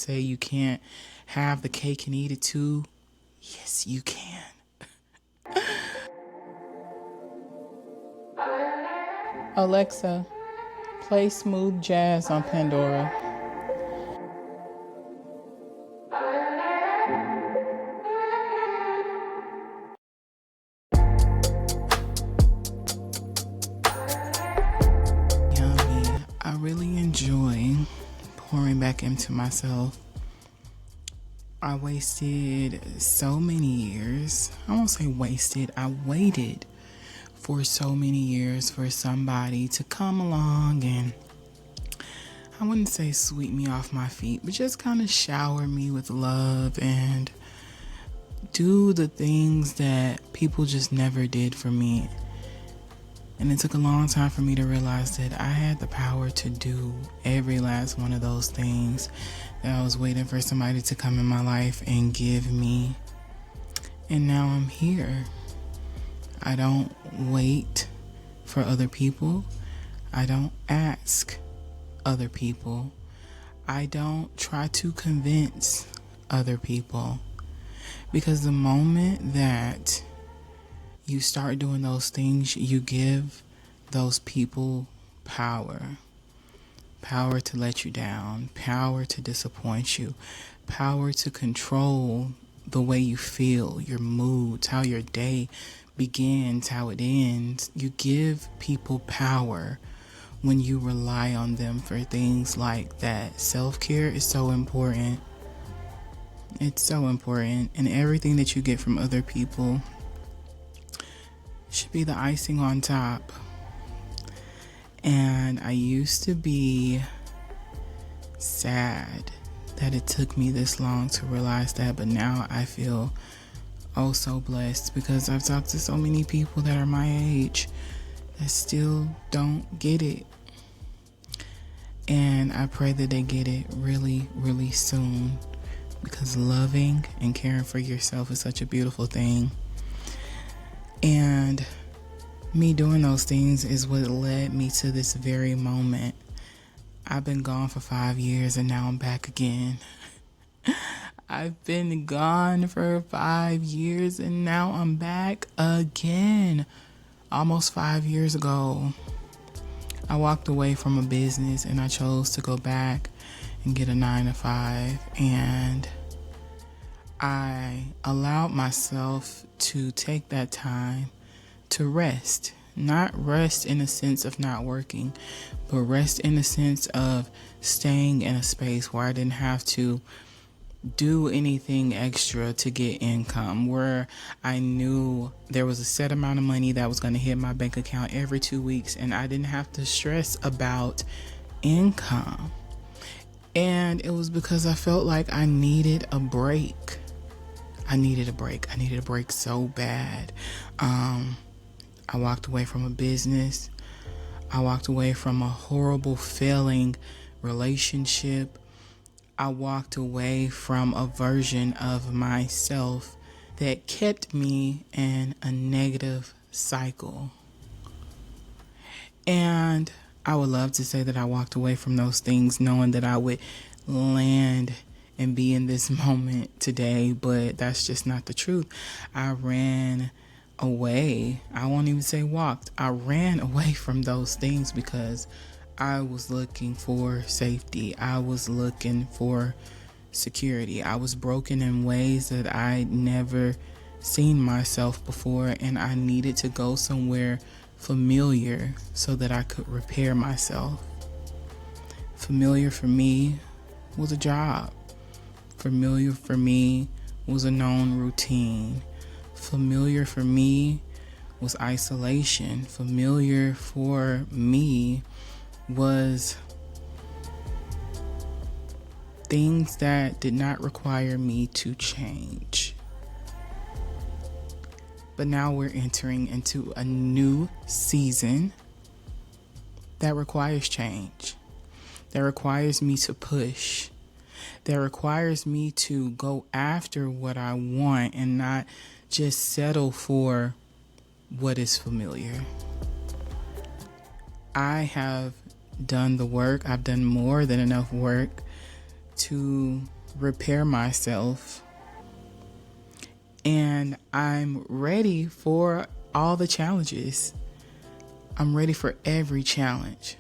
say you can't have the cake and eat it too. Yes, you can. Alexa, play smooth jazz on Pandora. Yummy. I really enjoy pouring back into myself. I wasted so many years. I won't say wasted. I waited for so many years for somebody to come along and, I wouldn't say sweep me off my feet, but just kind of shower me with love and do the things that people just never did for me. And it took a long time for me to realize that I had the power to do every last one of those things that I was waiting for somebody to come in my life and give me. And now I'm here. I don't wait for other people. I don't ask other people. I don't try to convince other people. Because the moment that you start doing those things, you give those people power. Power to let you down, power to disappoint you, power to control the way you feel, your moods, how your day begins, how it ends. You give people power when you rely on them for things like that. Self-care is so important. It's so important. And everything that you get from other people should be the icing on top. And I used to be sad that it took me this long to realize that, but now I feel oh so blessed because I've talked to so many people that are my age that still don't get it. And I pray that they get it really, really soon, because loving and caring for yourself is such a beautiful thing. And me doing those things is what led me to this very moment. I've been gone for 5 years and now I'm back again. I've been gone for 5 years and now I'm back again. Almost 5 years ago, I walked away from a business and I chose to go back and get a 9-to-5, and I allowed myself to take that time to rest. Not rest in the sense of not working, but rest in the sense of staying in a space where I didn't have to do anything extra to get income, where I knew there was a set amount of money that was going to hit my bank account every 2 weeks and I didn't have to stress about income. And it was because I felt like I needed a break. I needed a break so bad. I walked away from a business. I walked away from a horrible, failing relationship. I walked away from a version of myself that kept me in a negative cycle. And I would love to say that I walked away from those things knowing that I would land and be in this moment today, but that's just not the truth. I ran away. I won't even say walked. I ran away from those things because I was looking for safety. I was looking for security. I was broken in ways that I'd never seen myself before, and I needed to go somewhere familiar so that I could repair myself. Familiar for me was a job. Familiar for me was a known routine. Familiar for me was isolation. Familiar for me was things that did not require me to change. But now we're entering into a new season that requires change, that requires me to push, that requires me to go after what I want and not just settle for what is familiar. I have done the work. I've done more than enough work to repair myself. And I'm ready for all the challenges. I'm ready for every challenge.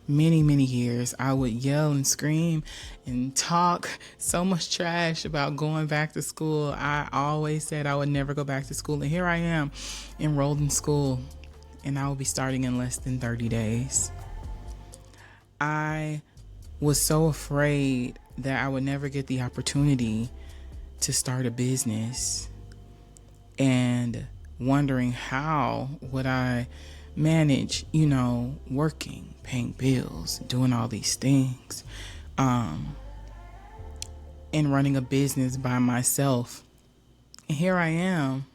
Many years, I would yell and scream and talk so much trash about going back to school. I always said I would never go back to school. And here I am, enrolled in school, and I will be starting in less than 30 days. I was so afraid that I would never get the opportunity to start a business, and wondering how would I manage, working, paying bills, doing all these things, and running a business by myself. And here I am,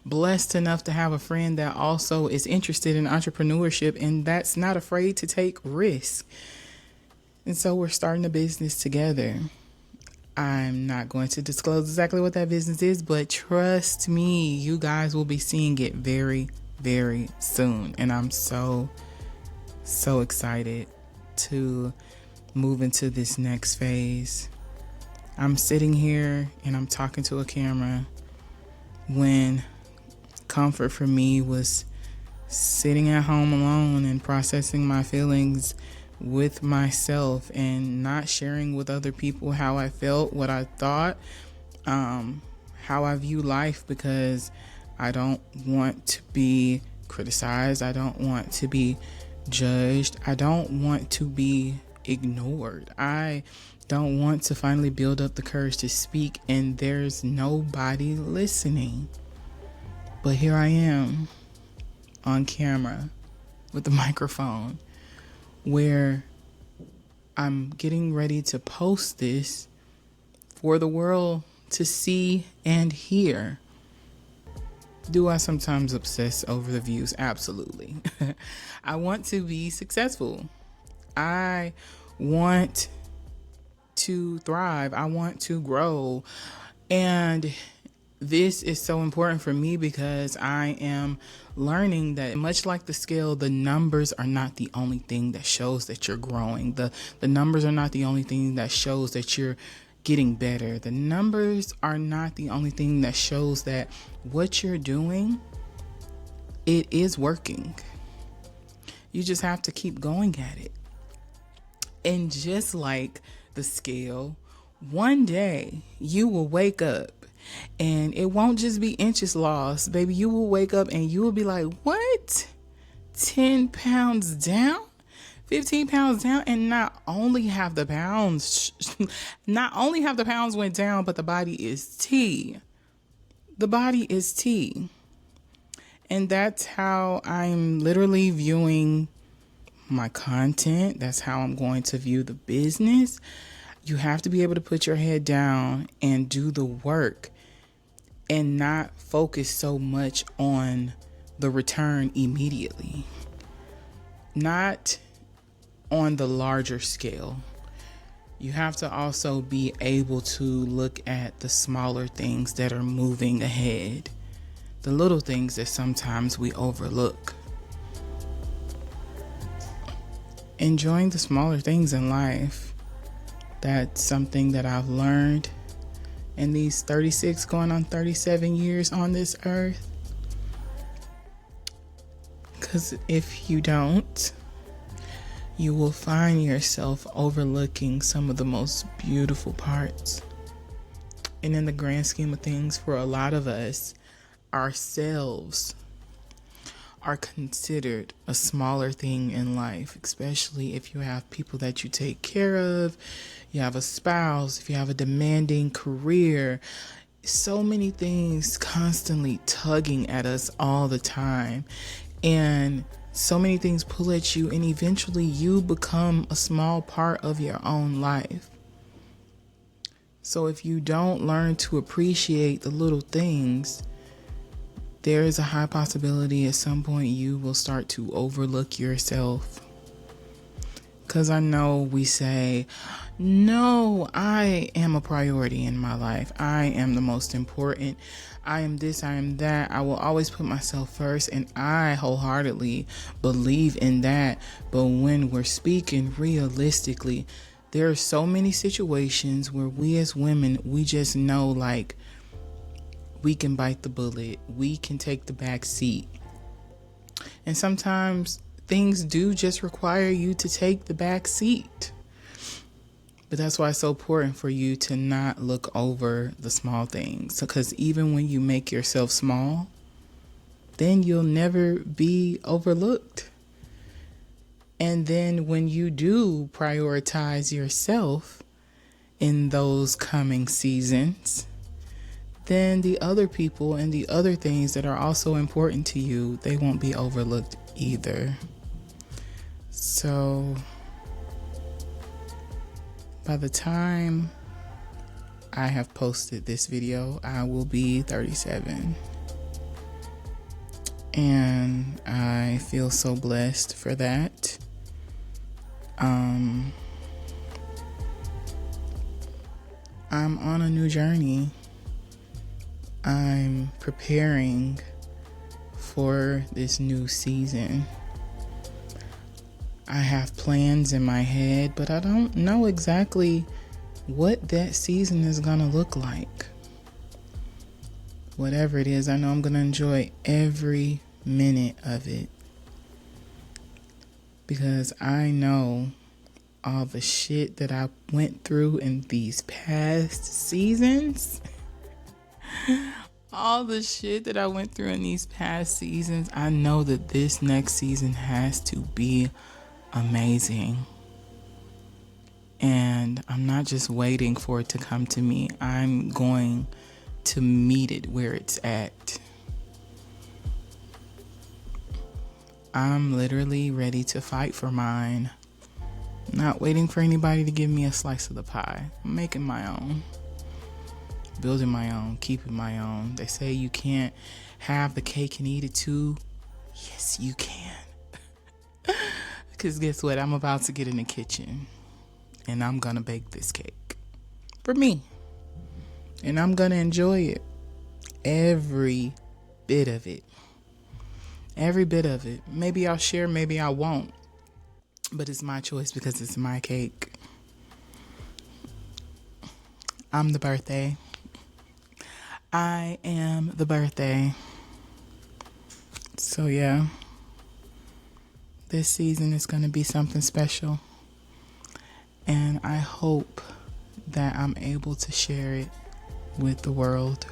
blessed enough to have a friend that also is interested in entrepreneurship and that's not afraid to take risks. And so we're starting a business together. I'm not going to disclose exactly what that business is, but trust me, you guys will be seeing it very, very soon. And I'm so excited to move into this next phase. I'm sitting here and I'm talking to a camera when comfort for me was sitting at home alone and processing my feelings with myself and not sharing with other people how I felt, what I thought, how I view life, because I don't want to be criticized. I don't want to be judged. I don't want to be ignored. I don't want to finally build up the courage to speak and there's nobody listening. But here I am on camera with the microphone, where I'm getting ready to post this for the world to see and hear. Do I sometimes obsess over the views? Absolutely. I want to be successful. I want to thrive. I want to grow. And this is so important for me because I am learning that, much like the scale, the numbers are not the only thing that shows that you're growing. The numbers are not the only thing that shows that you're getting better. The numbers are not the only thing that shows that what you're doing, it is working. You just have to keep going at it. And just like the scale, one day you will wake up and it won't just be inches lost, baby. You will wake up and you will be like, what? 10 pounds down? 15 pounds down? And not only have the pounds went down, but the body is T. The body is T. And that's how I'm literally viewing my content. That's how I'm going to view the business. You have to be able to put your head down and do the work and not focus so much on the return immediately. Not on the larger scale. You have to also be able to look at the smaller things that are moving ahead. The little things that sometimes we overlook. Enjoying the smaller things in life. That's something that I've learned in these 36 going on 37 years on this earth. Because if you don't, you will find yourself overlooking some of the most beautiful parts. And in the grand scheme of things, for a lot of us, ourselves are considered a smaller thing in life, especially if you have people that you take care of, you have a spouse, if you have a demanding career. So many things constantly tugging at us all the time, and so many things pull at you, and eventually you become a small part of your own life. So if you don't learn to appreciate the little things, there is a high possibility at some point you will start to overlook yourself. Because I know we say, no, I am a priority in my life. I am the most important. I am this, I am that. I will always put myself first, and I wholeheartedly believe in that. But when we're speaking realistically, There are so many situations where we as women, we just know like we can bite the bullet. We can take the back seat. And sometimes things do just require you to take the back seat. But that's why it's so important for you to not look over the small things. Because even when you make yourself small, then you'll never be overlooked. And then when you do prioritize yourself in those coming seasons, then the other people and the other things that are also important to you, they won't be overlooked either. So by the time I have posted this video, I will be 37. And I feel so blessed for that. I'm on a new journey. I'm preparing for this new season. I have plans in my head, but I don't know exactly what that season is gonna look like. Whatever it is, I know I'm gonna enjoy every minute of it, because I know all the shit that I went through in these past seasons. All the shit that I went through in these past seasons, I know that this next season has to be amazing. And I'm not just waiting for it to come to me. I'm going to meet it where it's at. I'm literally ready to fight for mine. Not waiting for anybody to give me a slice of the pie. I'm making my own. Building my own, keeping my own. They say you can't have the cake and eat it too. Yes, you can. Because guess what? I'm about to get in the kitchen and I'm going to bake this cake for me. And I'm going to enjoy it. Every bit of it. Every bit of it. Maybe I'll share, maybe I won't. But it's my choice because it's my cake. I'm the birthday. I am the birthday. So yeah, this season is going to be something special. And I hope that I'm able to share it with the world.